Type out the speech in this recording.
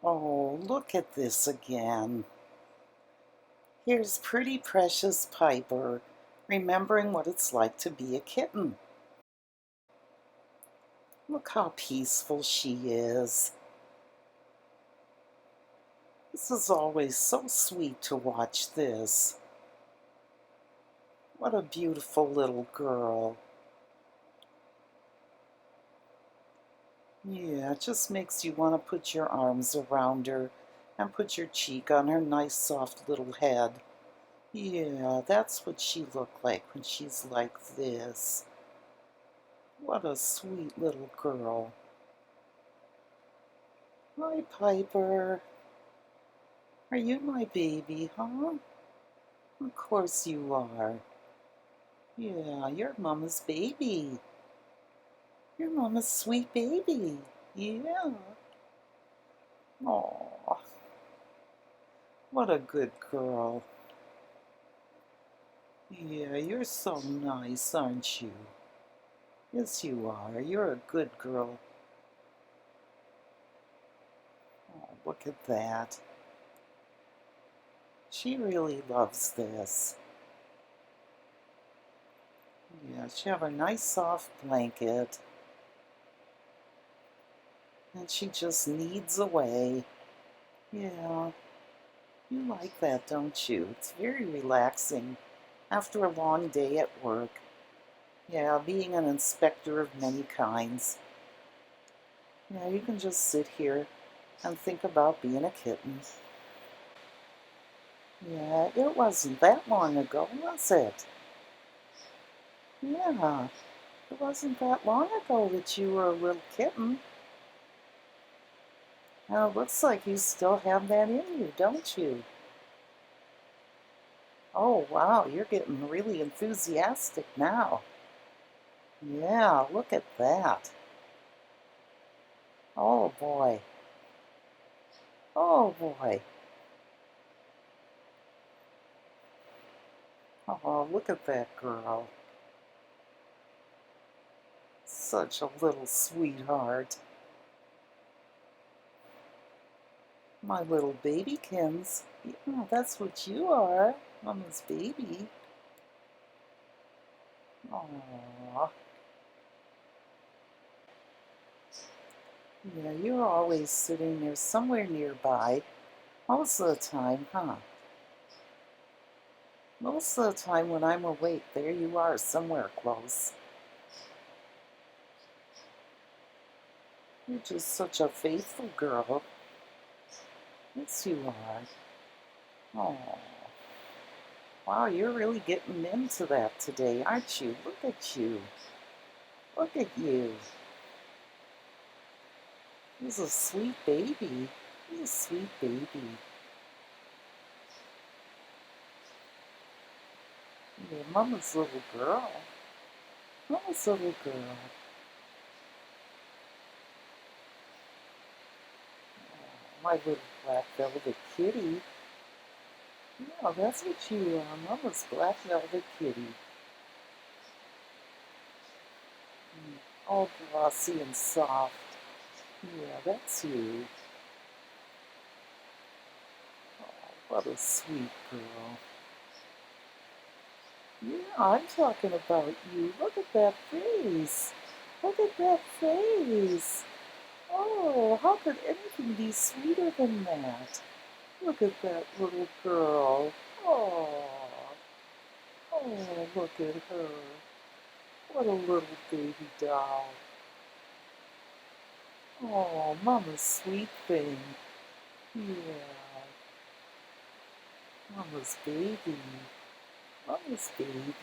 Oh, look at this again. Here's pretty precious Piper, remembering what it's like to be a kitten. Look how peaceful she is. This is always so sweet to watch this. What a beautiful little girl. Yeah, it just makes you want to put your arms around her and put your cheek on her nice soft little head. Yeah, that's what she looked like when she's like this. What a sweet little girl. Hi, Piper. Are you my baby, huh? Of course you are. Yeah, you're Mama's baby. You're Mama's sweet baby. Yeah. Aw, what a good girl. Yeah, you're so nice, aren't you? Yes, you are. You're a good girl. Oh, look at that. She really loves this. Yeah, she have a nice soft blanket, and she just needs away. Yeah, you like that, don't you? It's very relaxing after a long day at work. Yeah, being an inspector of many kinds. Yeah, you can just sit here and think about being a kitten. Yeah, it wasn't that long ago, was it? Yeah, it wasn't that long ago that you were a little kitten. Now it looks like you still have that in you, don't you? Oh, wow, you're getting really enthusiastic now. Yeah, look at that. Oh, boy. Oh, boy. Oh, look at that girl. Such a little sweetheart. My little babykins. Yeah, that's what you are, Mama's baby. Aww. Yeah, you're always sitting there somewhere nearby. Most of the time, huh? Most of the time when I'm awake, there you are, somewhere close. You're just such a faithful girl. Yes, you are. Oh, wow, you're really getting into that today, aren't you? Look at you. Look at you. He's a sweet baby. He's a sweet baby. Yeah, Mama's little girl. Mama's little girl. Oh, my little black velvet kitty. Yeah, that's what you are. Mama's black velvet kitty. All glossy and soft. Yeah, that's you. Oh, what a sweet girl. Yeah, I'm talking about you. Look at that face. Look at that face. Oh, how could anything be sweeter than that? Look at that little girl. Oh, oh, look at her. What a little baby doll. Oh, Mama's sweet thing. Yeah, Mama's baby. Mama's baby.